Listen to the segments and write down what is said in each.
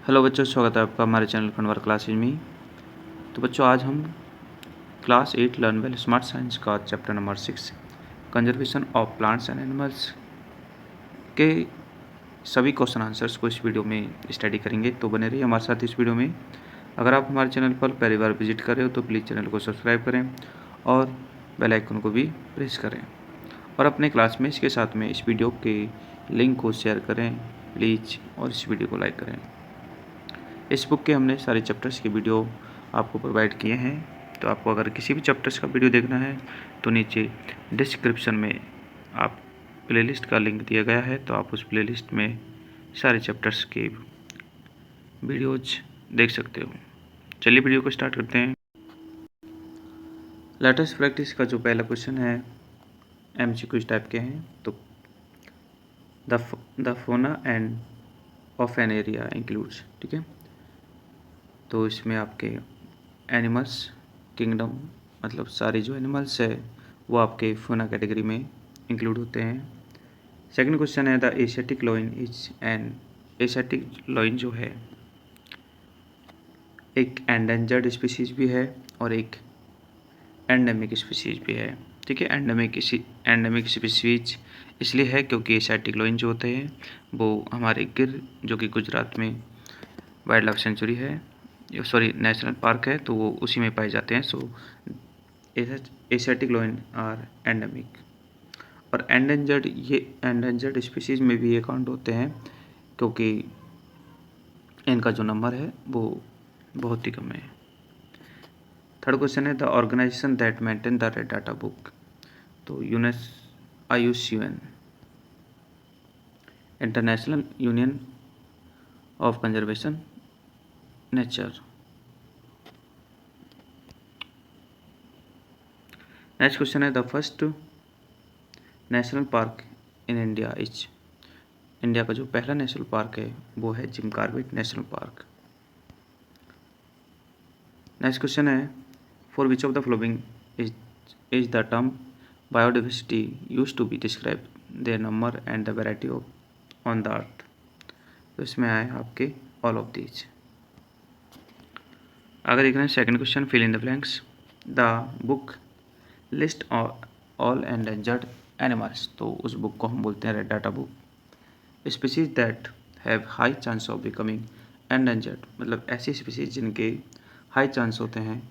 Hello बच्चों, स्वागत है आपका हमारे चैनल कन्वर क्लासेज में। तो बच्चों, आज हम class 8 learn well smart science का chapter number 6 conservation of plants and animals के सभी क्वेश्चन आंसर्स को इस वीडियो में स्टडी करेंगे। तो बने रहिए हमारे साथ इस वीडियो में। अगर आप हमारे चैनल पर पहली बार विजिट कर रहे हो तो प्लीज़ चैनल को सब्सक्राइब करें और बेल आइकन को भी प्रेस करें और अपने क्लासमेट्स के साथ में इस वीडियो के लिंक को शेयर करें प्लीज़, और इस वीडियो को लाइक करें। इस बुक के हमने सारे चैप्टर्स के वीडियो आपको प्रोवाइड किए हैं। तो आपको अगर किसी भी चैप्टर्स का वीडियो देखना है तो नीचे डिस्क्रिप्शन में आप प्लेलिस्ट का लिंक दिया गया है, तो आप उस प्लेलिस्ट में सारे चैप्टर्स के वीडियोज देख सकते हो। चलिए वीडियो को स्टार्ट करते हैं। लेटेस्ट प्रैक्टिस का जो पहला क्वेश्चन है MCQ टाइप के हैं। तो द फोना end of an area includes, ठीक है। तो इसमें आपके एनिमल्स किंगडम मतलब सारे जो एनिमल्स है वो आपके फोना कैटेगरी में इंक्लूड होते हैं। सेकंड क्वेश्चन है the Asiatic lion is an Asiatic lion जो है एक एंडेंजर्ड स्पीसीज भी है और एक एंडेमिक स्पीसीज भी है, ठीक है। एंडेमिक स्पीसीज इसलिए है क्योंकि एशियाटिक लॉइन जो होते हैं वो हमारे गिर जो कि गुजरात में वाइल्ड लाइफ सेंचुरी है, सॉरी नेशनल पार्क है, तो वो उसी में पाए जाते हैं। सो एशियाटिक लॉइन आर एंडेमिक। और एंडेंजर्ड स्पीसीज में भी ये काउंट होते हैं क्योंकि इनका जो नंबर है वो बहुत ही कम है। थर्ड क्वेश्चन है the organization that maintain the red data book. तो IUCN international union of conservation nature. Next question है the first national park in India is. India का जो पहला नेशनल पार्क है वो है Jim Corbett national park. Next question है for which of the following is the term biodiversity use to be describe their number and the variety of on the अर्थ। तो इसमें आए आपके ऑल ऑफ दीज। अगर देखना है second question fill in the blanks. The book list all endangered animals. तो उस बुक को हम बोलते हैं red data book. Species that have high chance of becoming endangered मतलब ऐसी स्पीसीज जिनके हाई चांस होते हैं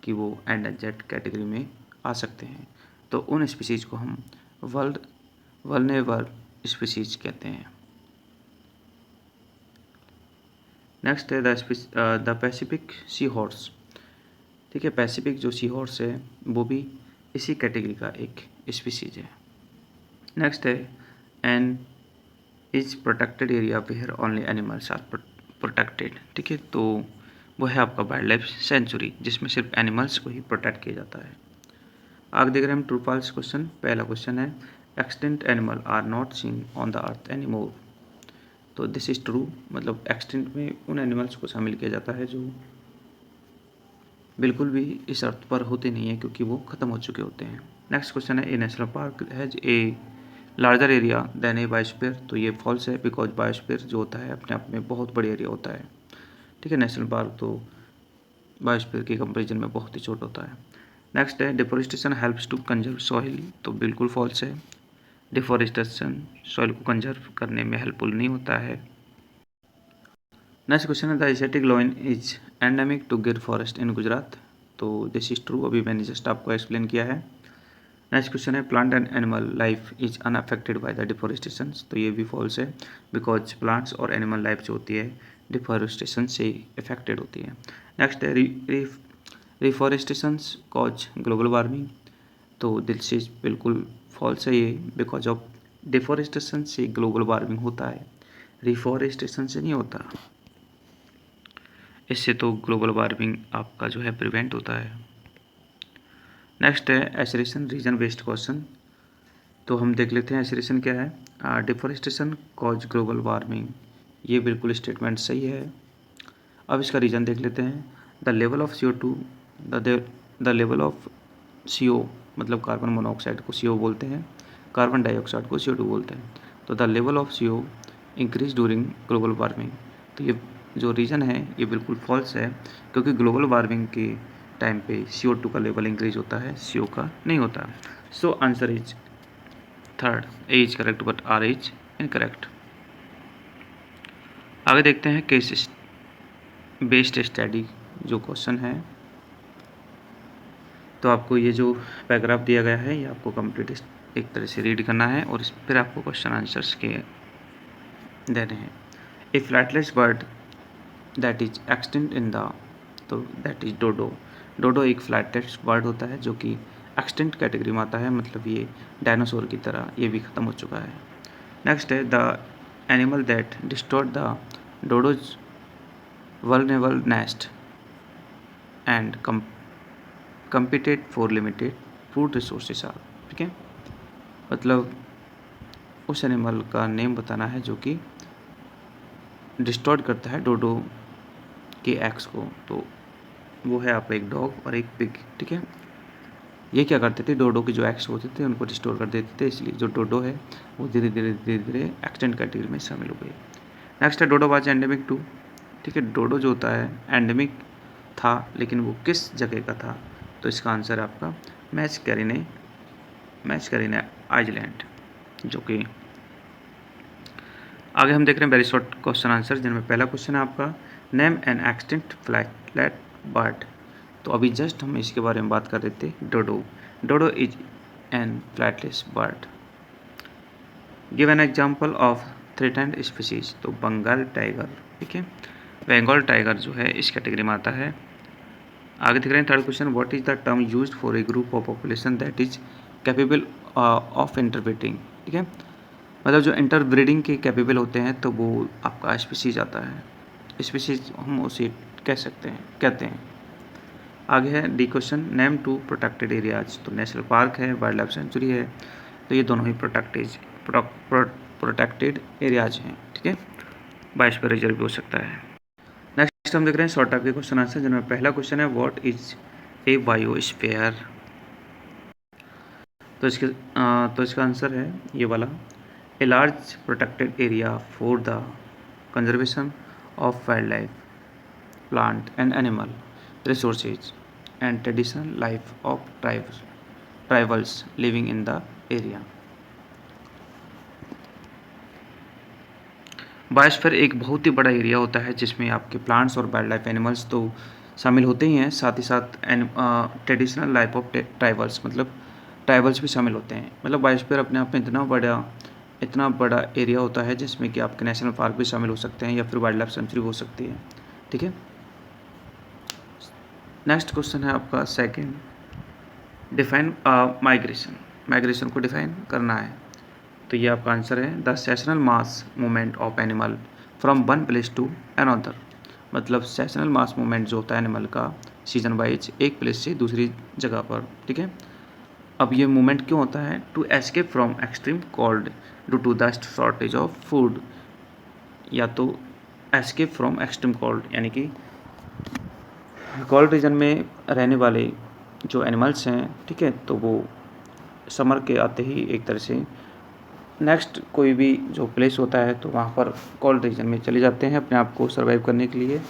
कि वो एंडेंजर्ड कैटेगरी में आ सकते हैं, तो उन स्पीसीज को हम वल्नरेबल स्पीसीज कहते हैं। नेक्स्ट है द पैसिफिक सी हॉर्स, ठीक है। पैसिफिक जो सी हॉर्स है वो भी इसी कैटेगरी का एक स्पीसीज है। नेक्स्ट है an is protected area where only animals are protected, ठीक है। तो वो है आपका वाइल्ड लाइफ सेंचुरी जिसमें सिर्फ एनिमल्स को ही प्रोटेक्ट किया जाता है। आगे देख रहे हैं हम ट्रू फॉल्स क्वेश्चन। पहला क्वेश्चन है extinct animal are not seen on the earth any more. तो दिस इज ट्रू मतलब एक्सटिंक्ट में उन एनिमल्स को शामिल किया जाता है जो बिल्कुल भी इस अर्थ पर होते नहीं है क्योंकि वो ख़त्म हो चुके होते हैं। नेक्स्ट क्वेश्चन है a national park has a larger area than a biosphere. तो ये फॉल्स है बिकॉज बायोस्फीयर जो होता है अपने आप में बहुत बड़ी एरिया होता है, ठीक है। नेशनल पार्क तो बायोस्फीयर के कंपेरिजन में बहुत ही छोटा होता है। नेक्स्ट है deforestation helps to conserve soil. तो बिल्कुल फॉल्स है, डिफोरेस्टेशन सॉइल को कंजर्व करने में हेल्पफुल नहीं होता है। नेक्स्ट क्वेश्चन है the Asiatic lion is endemic to Gir forest in Gujarat. तो दिस इज ट्रू, अभी मैंने जस्ट आपको एक्सप्लेन किया है। नेक्स्ट क्वेश्चन है plant and animal life is unaffected by the deforestation. तो ये भी फॉल्स है बिकॉज प्लांट्स और एनिमल लाइफ जो होती है डिफोरेस्टेशन से इफेक्टेड होती है। नेक्स्ट है रिफॉरेस्टेशन कॉज ग्लोबल वार्मिंग। तो दिस इज बिल्कुल फॉल्स है ये, बिकॉज ऑफ डिफोरेस्टेशन से ग्लोबल वार्मिंग होता है, रिफॉरेस्टेशन से नहीं होता। इससे तो ग्लोबल वार्मिंग आपका जो है प्रिवेंट होता है। नेक्स्ट है एसरेशन रीजन बेस्ड क्वेश्चन। तो हम देख लेते हैं एसरेशन क्या है। डिफोरेस्टेशन कॉज ग्लोबल वार्मिंग, ये बिल्कुल स्टेटमेंट सही है। अब इसका रीज़न देख लेते हैं। The level of CO2 the level of CO मतलब कार्बन मोनोऑक्साइड को CO बोलते हैं, कार्बन डाइऑक्साइड को CO2 बोलते हैं। तो the level of CO increase during global warming. तो ये जो रीज़न है ये बिल्कुल फॉल्स है, क्योंकि ग्लोबल वार्मिंग के टाइम पे CO2 का लेवल इंक्रीज होता है, CO का नहीं होता। So answer is third, A is correct but R is incorrect. आगे देखते हैं केस बेस्ड स्टडी जो क्वेश्चन है। तो आपको ये जो पैराग्राफ दिया गया है ये आपको कंप्लीट एक तरह से रीड करना है और इस फिर आपको क्वेश्चन आंसर्स के देने हैं। A flightless bird that is extinct in the, तो दैट इज डोडो। डोडो एक फ्लैटलेस बर्ड होता है जो कि एक्सटिंक्ट कैटेगरी में आता है, मतलब ये डायनासोर की तरह ये भी ख़त्म हो चुका है। नेक्स्ट है the animal that destroyed the dodos vulnerable nest and competed for limited food resources are, ठीक है। मतलब उस एनिमल का नेम बताना है जो कि डिस्ट्रॉय करता है डोडो के एग्स को। तो वो है आपका एक डॉग और एक पिग, ठीक है। ये क्या करते थे, डोडो के जो एग्स होते थे उनको डिस्ट्रॉय कर देते थे, इसलिए जो डोडो है वो धीरे धीरे एक्सटेंट कैटेगरी में शामिल हो गई। नेक्स्ट है डोडो वाज एंडेमिक टू, ठीक है। डोडो जो होता है एंडेमिक था, लेकिन वो किस जगह का था, तो इसका आंसर है आपका मैचकैरिने आइलैंड, जो कि आगे हम देख रहे हैं वेरी शॉर्ट क्वेश्चन आंसर, जिनमें पहला क्वेश्चन है आपका name N extinct flat bird. तो अभी जस्ट हम इसके बारे में बात कर रहे थे, dodo. Dodo is an flightless bird. Give an example of threatened species, तो बंगाल टाइगर, ठीक है। बंगाल टाइगर जो है इस कैटेगरी में आता है। आगे देख रहे हैं third question, what is the term used for a group of population that is capable of interbreeding, ठीक है। मतलब जो इंटरब्रीडिंग के कैपेबल होते हैं तो वो आपका स्पीसीज आता है, स्पीसीज हम उसे कहते हैं। आगे है D question, name two protected areas, तो नेशनल पार्क है, वाइल्ड लाइफ सेंचुरी है, तो ये दोनों ही प्रोटेक्टेड एरियाज हैं, ठीक है। बायोस्फीयर रिजर्व भी हो सकता है। नेक्स्ट हम देख रहे हैं शॉर्ट टाइप के क्वेश्चन आंसर, जिनमें पहला क्वेश्चन है व्हाट इज ए बायोस्फीयर। तो इसका आंसर है ये वाला, a large protected area for the conservation of wild life, plant and animal resources and traditional life of tribals living in the area. Biosphere एक बहुत ही बड़ा एरिया होता है जिसमें आपके प्लांट्स और वाइल्ड लाइफ एनिमल्स तो शामिल होते ही हैं, साथ ही साथ ट्रेडिशनल लाइफ ऑफ ट्राइबल्स, मतलब ट्राइबल्स भी शामिल होते हैं। मतलब बायोस्फीयर अपने आप में इतना बड़ा एरिया होता है जिसमें कि आपके नेशनल पार्क भी शामिल हो सकते हैं या फिर वाइल्ड लाइफ सेंचुरी हो सकती है, ठीक है। नेक्स्ट क्वेश्चन है आपका सेकेंड, डिफाइन माइग्रेशन को डिफाइन करना है। तो ये आपका आंसर है the seasonal mass movement of animal from one place to another. मतलब सेशनल मास मूवमेंट जो होता है एनिमल का सीजन वाइज एक प्लेस से दूसरी जगह पर, ठीक है। अब ये मूवमेंट क्यों होता है, to escape from extreme cold due to the shortage of food, या तो एस्केप फ्रॉम एक्सट्रीम कोल्ड यानी कि कोल्ड रीजन में रहने वाले जो एनिमल्स हैं, ठीक है, तो वो समर के आते ही एक तरह से नेक्स्ट कोई भी जो प्लेस होता है तो वहाँ पर कोल्ड रीजन में चले जाते हैं अपने आप को सर्वाइव करने के लिए,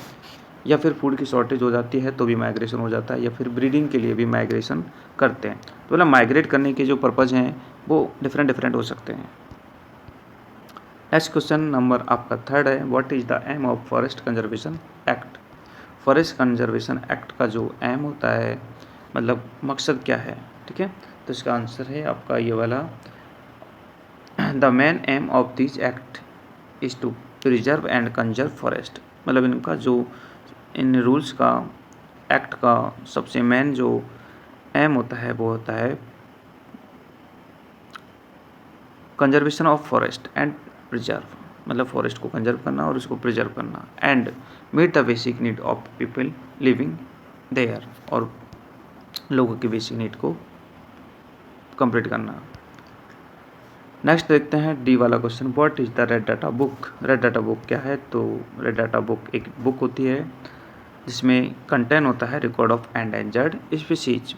या फिर फूड की शॉर्टेज हो जाती है तो भी माइग्रेशन हो जाता है, या फिर ब्रीडिंग के लिए भी माइग्रेशन करते हैं। तो मतलब माइग्रेट करने के जो पर्पज़ हैं वो डिफरेंट हो सकते हैं। नेक्स्ट क्वेश्चन नंबर आपका थर्ड है, what is the aim of forest conservation act. Forest conservation act का जो एम होता है, मतलब मकसद क्या है, ठीक है। तो इसका आंसर है आपका ये वाला, the main aim of this act is to preserve and conserve forest. मतलब इनका जो इन रूल्स का एक्ट का सबसे मेन जो एम होता है वो होता है conservation of forest and preserve, मतलब फॉरेस्ट को कंजर्व करना और उसको प्रिजर्व करना, and meet the basic need of people living there, और लोगों की बेसिक नीड को कंप्लीट करना। नेक्स्ट देखते हैं डी वाला question, what is the red data book. Red data book क्या है, तो रेड डाटा बुक एक बुक होती है जिसमें कंटेन होता है record of endangered species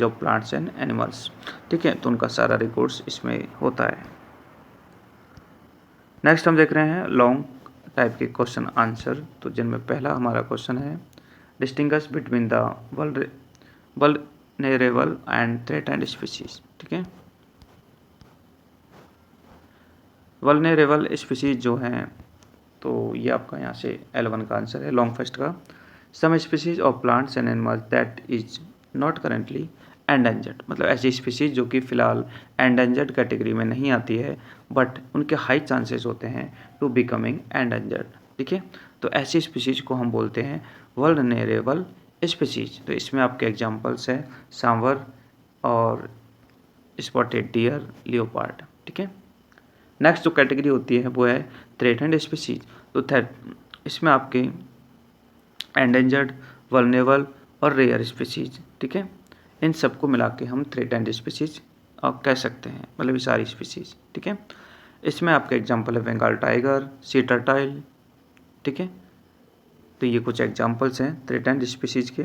of plants and animals, ठीक है। तो उनका सारा रिकॉर्ड्स इसमें होता है। नेक्स्ट हम देख रहे हैं लॉन्ग टाइप के क्वेश्चन आंसर, तो जिनमें पहला हमारा क्वेश्चन है distinguish between the vulnerable and threatened species. ठीक है, वल्नरेबल स्पीशीज जो हैं तो ये आपका यहाँ से L1 का आंसर है लॉन्ग फर्स्ट का। Some species of plants and animals that is not currently endangered, मतलब ऐसी स्पीशीज जो कि फिलहाल एंडेंजर्ड कैटेगरी में नहीं आती है बट उनके हाई चांसेस होते हैं टू बिकमिंग एंडेंजर्ड। ठीक है, तो ऐसी स्पीशीज को हम बोलते हैं वल्नरेबल स्पीशीज। तो इसमें आपके एग्जांपल्स हैं सांवर और स्पॉटेड डियर, लियोपार्ड। ठीक है, नेक्स्ट जो कैटेगरी होती है वो है थ्रेटेंड स्पीशीज। तो इसमें आपके एंडेंजर्ड, वल्नरेबल और रेयर स्पीशीज, ठीक है, इन सबको मिला के हम थ्रेटेंड स्पीशीज कह सकते हैं, मतलब ये सारी स्पीशीज। ठीक है, इसमें आपके एग्जांपल है बंगाल टाइगर, सी टर्टाइल। ठीक है, तो ये कुछ एग्जांपल्स हैं थ्रेटेंड स्पीशीज के।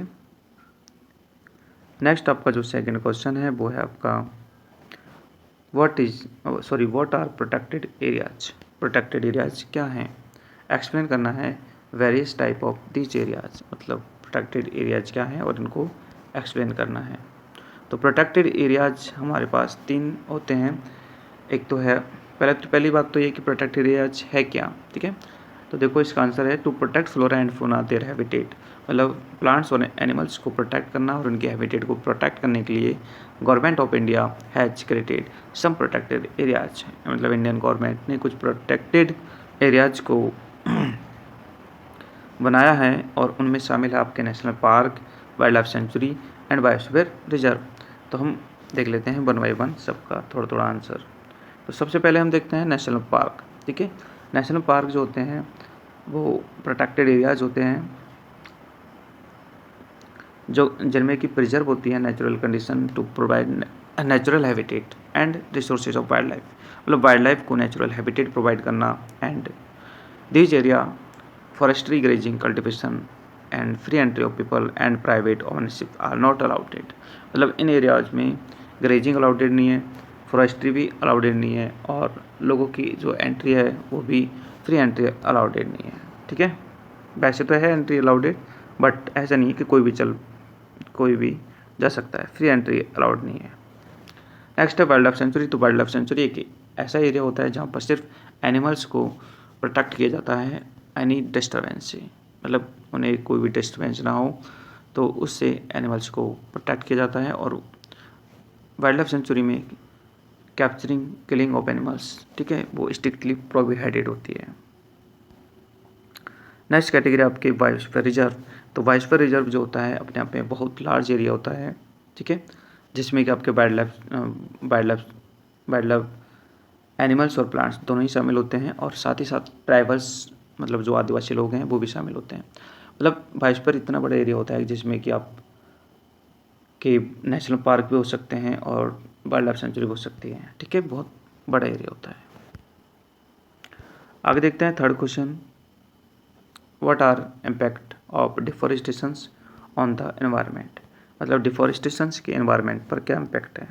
नेक्स्ट आपका जो सेकंड क्वेश्चन है वो है आपका what are protected areas. Protected areas क्या हैं, एक्सप्लेन करना है various type of this areas, मतलब प्रोटेक्टेड एरियाज क्या हैं और इनको एक्सप्लेन करना है। तो प्रोटेक्टेड एरियाज हमारे पास 3 होते हैं। एक तो है पहली बात तो ये कि प्रोटेक्टेड एरियाज है क्या। ठीक है, तो देखो इसका आंसर है to protect flora and fauna their habitat, मतलब प्लांट्स और एनिमल्स को प्रोटेक्ट करना और उनके हैबिटेट को प्रोटेक्ट करने के लिए government of India has created some protected areas, मतलब इंडियन गवर्नमेंट ने कुछ प्रोटेक्टेड एरियाज को बनाया है और उनमें शामिल है आपके national park, wild life sanctuary and biosphere reserve. तो हम देख लेते हैं 1 बाय 1 सबका थोड़ा थोड़ा आंसर। तो सबसे पहले हम देखते हैं नेशनल पार्क। ठीक है, नेशनल पार्क जो होते हैं वो प्रोटेक्टेड एरियाज होते हैं जो जिनमें की प्रिजर्व होती है natural condition to provide natural habitat and resources of wildlife, मतलब वाइल्ड लाइफ को नेचुरल हैबिटेट प्रोवाइड करना। And this area forestry, grazing, cultivation and free entry of people and private ownership are not allowed, मतलब इन areas में grazing allowed नहीं है, forestry भी allowed नहीं है और लोगों की जो एंट्री है वो भी फ्री एंट्री अलाउडेड नहीं है। ठीक है, वैसे तो है एंट्री अलाउडेड बट ऐसा नहीं है कि कोई भी जा सकता है, फ्री एंट्री अलाउड नहीं है। नेक्स्ट है वाइल्ड लाइफ सेंचुरी। तो वाइल्ड लाइफ सेंचुरी एक ऐसा एरिया होता है जहाँ पर सिर्फ एनिमल्स को प्रोटेक्ट किया जाता है एनी डिस्टर्बेंस से, मतलब उन्हें कोई भी डिस्टर्बेंस ना हो तो उससे एनिमल्स को प्रोटेक्ट किया जाता है। और वाइल्ड लाइफ सेंचुरी में कैप्चरिंग, किलिंग ऑफ एनिमल्स, ठीक है, वो स्ट्रिक्टली प्रोहिबिटेड होती है। नेक्स्ट कैटेगरी आपकी बायोस्फीयर रिजर्व। तो बायोस्फीयर रिजर्व जो होता है अपने आप में बहुत लार्ज एरिया होता है। ठीक है, जिसमें कि आपके वाइल्ड लाइफ एनिमल्स और प्लांट्स दोनों ही शामिल होते हैं और साथ ही साथ ट्राइबल्स, मतलब जो आदिवासी लोग हैं वो भी शामिल होते हैं। मतलब बायोस्फीयर इतना बड़ा एरिया होता है जिसमें कि आप के नेशनल पार्क भी हो सकते हैं और वाइल्ड लाइफ सेंचुरी भी हो सकती है। ठीक है, बहुत बड़ा एरिया होता है। आगे देखते हैं third question, what are impact of deforestations on the environment, मतलब डिफॉरेस्टेशंस के एनवायरनमेंट पर क्या इम्पैक्ट है।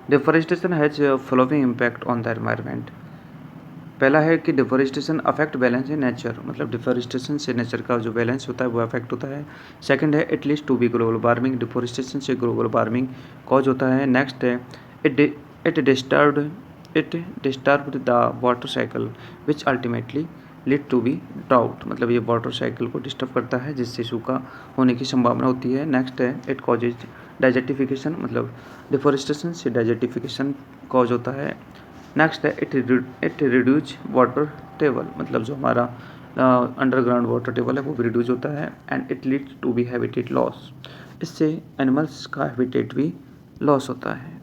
Deforestation has following impact on the environment. पहला है कि deforestation affect balance in nature, मतलब डिफॉरेस्टेशन से नेचर का जो बैलेंस होता है वो अफेक्ट होता है। सेकंड है it leads to be global warming, deforestation से ग्लोबल वार्मिंग कॉज होता है। नेक्स्ट है it disturb the water cycle which ultimately lead to be drought, मतलब ये वाटर साइकिल को डिस्टर्ब करता है जिससे सूखा होने की संभावना होती है। नेक्स्ट है इट कॉजेज डेजर्टिफिकेशन, मतलब डिफॉरेस्टेशन से डेजर्टिफिकेशन कॉज होता है। नेक्स्ट है इट रिड्यूज वाटर टेबल, मतलब जो हमारा अंडरग्राउंड वाटर टेबल है वो भी रिड्यूज होता है। And it leads to be habitat loss, इससे एनिमल्स का हैबिटेट भी लॉस होता है।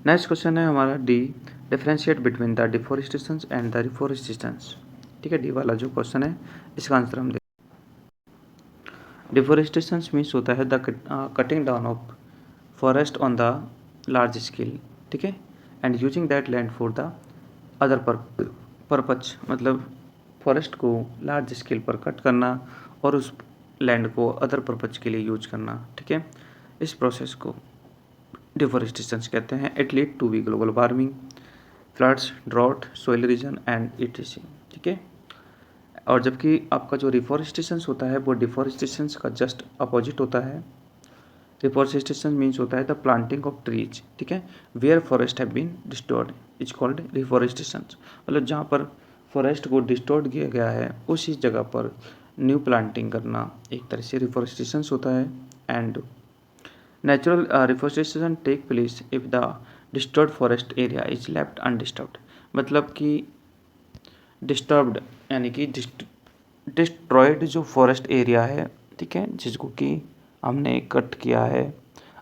नेक्स्ट क्वेश्चन है हमारा D, differentiate between the deforestation and the reforestation. ठीक है, डी वाला जो क्वेश्चन है इसका आंसर हम डिफॉरेस्टेशन मीन्स होता है the cutting down of forest on the large scale, ठीक है, and using that land for the other purpose, मतलब फॉरेस्ट को लार्ज स्केल पर कट करना और उस लैंड को अदर पर्पज के लिए यूज करना। ठीक है, इस प्रोसेस को डिफॉरेस्टेशन कहते हैं। It lead to be global warming, floods, drought, soil erosion and its, ठीक है। और जबकि आपका जो रिफॉरेस्टेशन होता है वो डिफॉरेस्टेशन का जस्ट अपोजिट होता है। रिफॉरेस्टेशन मीन्स होता है द प्लांटिंग ऑफ ट्रीज, ठीक है, where forest have been destroyed is called reforestation. मतलब जहाँ पर फॉरेस्ट को डिस्ट्रॉयड किया गया है उसी जगह पर न्यू प्लांटिंग करना एक तरह से रिफॉरेस्टेशन होता है। And natural reforestation take place if the disturbed forest area is left undisturbed. मतलब कि डिस्टर्ब्ड यानी कि डिस्ट्रॉयड जो फॉरेस्ट एरिया है, ठीक है, जिसको कि हमने कट किया है,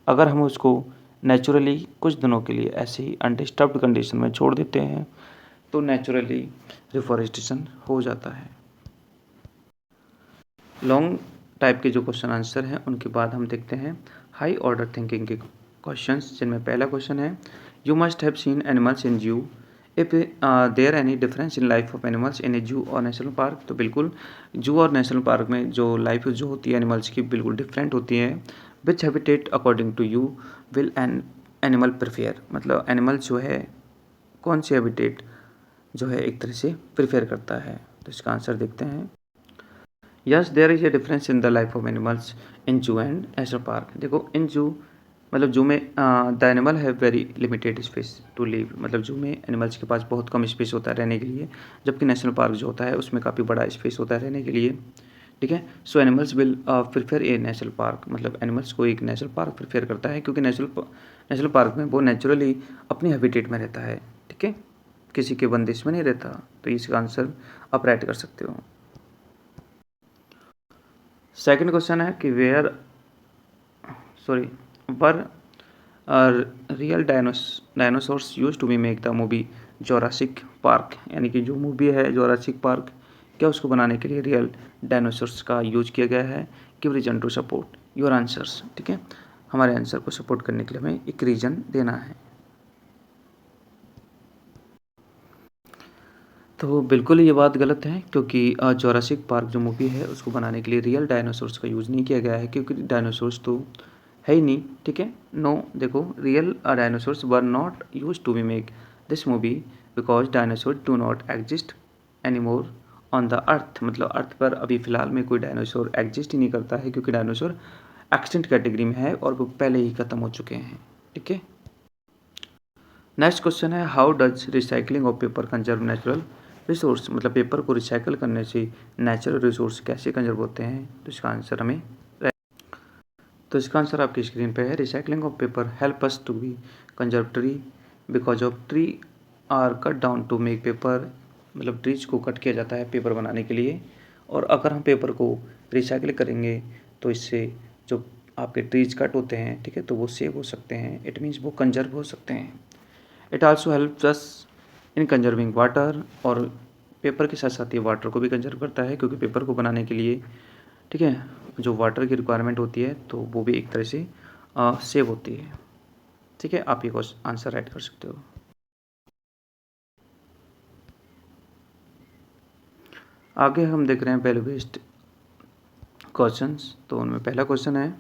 अगर हम उसको नेचुरली कुछ दिनों के लिए ऐसे ही अनडिस्टर्ब्ड कंडीशन में छोड़ देते हैं तो नेचुरली रिफॉरेस्टेशन हो जाता है। लॉन्ग टाइप के जो क्वेश्चन आंसर हैं उनके बाद हम देखते हैं हाई ऑर्डर थिंकिंग के क्वेश्चंस, जिनमें पहला क्वेश्चन है you must have seen animals in zoo if there any difference in life of animals in a zoo और नेशनल पार्क। तो बिल्कुल जू और नेशनल पार्क में जो लाइफ जो होती है एनिमल्स की बिल्कुल डिफरेंट होती है। Which habitat according to you will an animal prefer. मतलब एनिमल जो है कौन सी हैबिटेट जो है एक तरह से प्रेफर करता है। तो इसका आंसर देखते हैं। Yes there is a difference in the life of animals in zoo and national park. देखो इन जू मतलब जू में the animal have very limited space to live. मतलब जू में एनिमल्स के पास बहुत कम स्पेस होता है रहने के लिए, जबकि नेशनल पार्क जो होता है उसमें काफ़ी बड़ा स्पेस होता है रहने के लिए, ठीक है। सो animals will prefer A national park. मतलब एनिमल्स को एक नेशनल पार्क प्रिफेयर करता है क्योंकि नेशनल पार्क में वो नेचुरली अपनी हैबिटेट में रहता है, ठीक है, किसी के बंदिश में नहीं रहता। तो इसका आंसर आप राइट कर सकते हो। सेकंड क्वेश्चन है कि were real dinosaurs use to be make the movie Jurassic Park. यानी कि जो मूवी है जोरासिक पार्क, क्या उसको बनाने के लिए रियल डायनासोर्स का यूज किया गया है। Give reason to support your answers, ठीक है, हमारे आंसर को सपोर्ट करने के लिए हमें एक रीजन देना है। तो बिल्कुल ये बात गलत है क्योंकि जोरासिक पार्क जो मूवी है उसको बनाने के लिए रियल डायनासोर्स का यूज़ नहीं किया गया है क्योंकि डायनासोर्स तो है ही नहीं, ठीक है। नो, देखो real dinosaurs were not use to be make this movie because dinosaur do not exist any more on the earth. मतलब अर्थ पर अभी फ़िलहाल में कोई डायनासोर एग्जिस्ट ही नहीं करता है क्योंकि डायनासोर एक्सटेंट कैटेगरी में है और वो पहले ही ख़त्म हो चुके हैं, ठीक है। नेक्स्ट क्वेश्चन है how does recycling of paper conserve natural resource. मतलब पेपर को रिसाइकल करने से नेचुरल रिसोर्स कैसे कंजर्व होते हैं। तो इसका आंसर आपकी स्क्रीन पे है। Recycling of paper help us to be conserve tree because of tree are cut down to make paper. मतलब ट्रीज को कट किया जाता है पेपर बनाने के लिए, और अगर हम पेपर को रिसाइकिल करेंगे तो इससे जो आपके ट्रीज कट होते हैं, ठीक है, तो वो सेव हो सकते हैं। इट मीन्स वो कंजर्व हो सकते हैं। It also helps us in conserving water. और पेपर के साथ साथ ये वाटर को भी कंजर्व करता है क्योंकि पेपर को बनाने के लिए, ठीक है, जो वाटर की रिक्वायरमेंट होती है तो वो भी एक तरह से सेव होती है, ठीक है। आप ये आंसर राइट कर सकते हो। आगे हम देख रहे हैं वैल्यू बेस्ड क्वेश्चंस। तो उनमें पहला क्वेश्चन है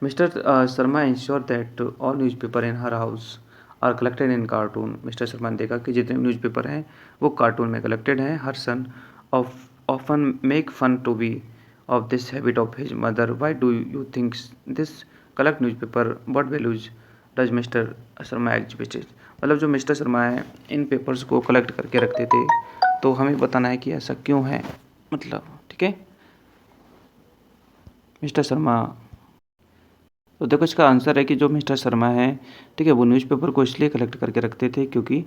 mister Sharma ensure that all newspaper in her house are collected in cartoon. Mister Sharma ने देखा कि जितने न्यूज़पेपर हैं वो कार्टून में कलेक्टेड हैं। Her son often make fun to be of this habit of his mother. Why do you think this collect newspaper what values does mister Sharma exhibited. मतलब जो मिस्टर शर्मा है इन पेपर्स को कलेक्ट करके रखते थे, तो हमें बताना है कि ऐसा क्यों है। मतलब ठीक है मिस्टर शर्मा। तो देखो इसका आंसर है कि जो मिस्टर शर्मा है, ठीक है, वो न्यूज़पेपर को इसलिए कलेक्ट करके रखते थे क्योंकि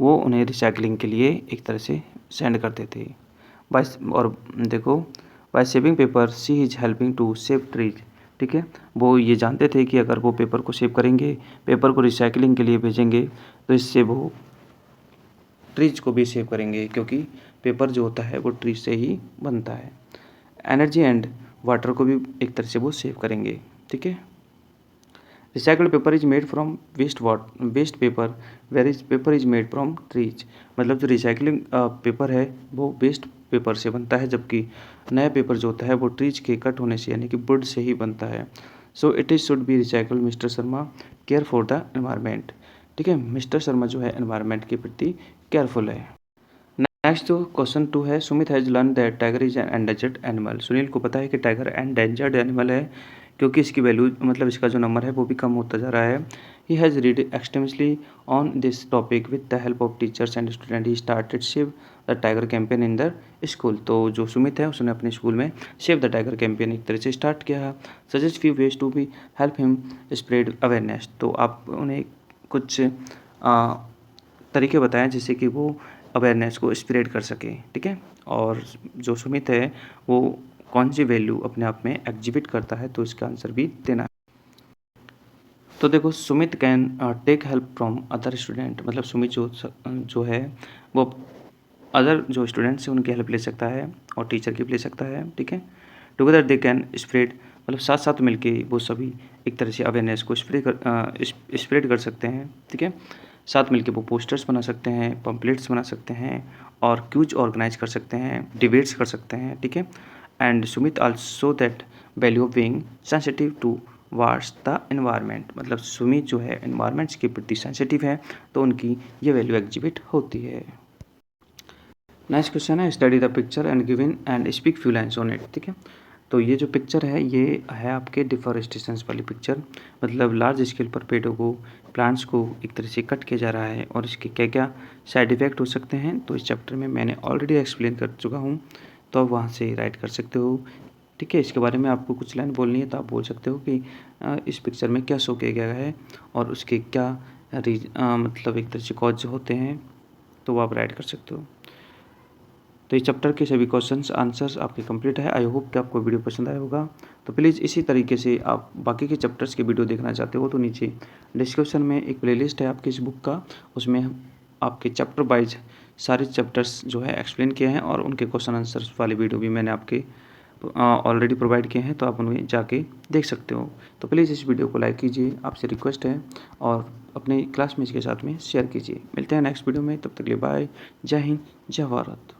वो उन्हें रिसाइकलिंग के लिए एक तरह से सेंड करते थे। और देखो by saving paper she is helping to save trees, ठीक है। वो ये जानते थे कि अगर वो पेपर को सेव करेंगे, पेपर को रिसाइकलिंग के लिए भेजेंगे, तो इससे वो ट्रीज को भी सेव करेंगे क्योंकि पेपर जो होता है वो ट्रीज से ही बनता है। एनर्जी एंड वाटर को भी एक तरह से वो सेव करेंगे, ठीक है। Recycled paper is made from waste paper where is paper is made from trees. मतलब जो रिसाइकलिंग पेपर है वो वेस्ट पेपर से बनता है, जबकि नया पेपर जो होता है वो ट्रीज के कट होने से यानी कि वुड से ही बनता है। So it is should be recycled mister Sharma, care for the environment. ठीक है। मिस्टर शर्मा जो है एनवायरनमेंट के प्रति केयरफुल है। नेक्स्ट जो क्वेश्चन 2 है, Sumit has learn that tiger is an endangered animal. Sunil को पता है कि टाइगर एंडेंजर्ड एनिमल है, क्योंकि इसकी वैल्यू मतलब इसका जो नंबर है वो भी कम होता जा रहा है। He has read extensively on this topic with the help of teachers and student. He started save the tiger campaign in the school. तो जो सुमित है उसने अपने स्कूल में सेव द टाइगर कैंपेन एक तरह से स्टार्ट किया। Suggest few ways to be help him spread awareness. तो आप उन्हें कुछ तरीके बताएं जिससे कि वो अवेयरनेस को स्प्रेड कर सके, ठीक है। और जो सुमित है वो कौन सी वैल्यू अपने आप में एग्जिबिट करता है, तो इसका आंसर भी देना है। तो देखो, Sumit can take help from other student, मतलब सुमित जो है वो अदर जो स्टूडेंट्स हैं उनकी हेल्प ले सकता है और टीचर की भी ले सकता है, ठीक है। टुगेदर दे कैन स्प्रेड, मतलब साथ साथ मिलके वो सभी एक तरह से अवेयरनेस को स्प्रेड कर सकते हैं, ठीक है। साथ मिलके वो पोस्टर्स बना सकते हैं, पम्पलेट्स बना सकते हैं और क्विज ऑर्गेनाइज कर सकते हैं, डिबेट्स कर सकते हैं, ठीक है। And Sumit also that value of being sensitive towards the environment, मतलब सुमित जो है एनवायरनमेंट्स के प्रति सेंसिटिव है, तो उनकी ये वैल्यू एग्जिबिट होती है। नेक्स्ट क्वेश्चन है, study the picture and given and speak few lines on it, ठीक है। तो ये जो पिक्चर है ये है आपके डिफॉरेस्टेशन वाली पिक्चर, मतलब लार्ज स्केल पर पेड़ों को, प्लांट्स को एक तरह से कट किया जा रहा है और इसके क्या क्या साइड इफ़ेक्ट हो सकते हैं, तो इस चैप्टर में मैंने ऑलरेडी एक्सप्लेन कर चुका हूँ, तो आप वहाँ से राइट कर सकते हो, ठीक है। इसके बारे में आपको कुछ लाइन बोलनी है तो आप बोल सकते हो कि इस पिक्चर में क्या शो किया गया है और उसके क्या मतलब एक तरह से कॉज होते हैं, तो वो आप राइट कर सकते हो। तो इस चैप्टर के सभी क्वेश्चंस आंसर्स आपके कंप्लीट है। आई होप कि आपको वीडियो पसंद आया होगा। तो प्लीज़ इसी तरीके से आप बाकी के चैप्टर्स की वीडियो देखना चाहते हो तो नीचे डिस्क्रिप्शन में एक प्लेलिस्ट है आपकी इस बुक का, उसमें आपके चैप्टर वाइज सारे चैप्टर्स जो है एक्सप्लेन किए हैं और उनके क्वेश्चन आंसर्स वाली वीडियो भी मैंने आपके ऑलरेडी प्रोवाइड किए हैं, तो आप उन्हें जाके देख सकते हो। तो प्लीज़ इस वीडियो को लाइक कीजिए, आपसे रिक्वेस्ट है, और अपने क्लासमेट्स के साथ में शेयर कीजिए। मिलते हैं नेक्स्ट वीडियो में, तब तक के लिए बाय। जय हिंद, जय भारत।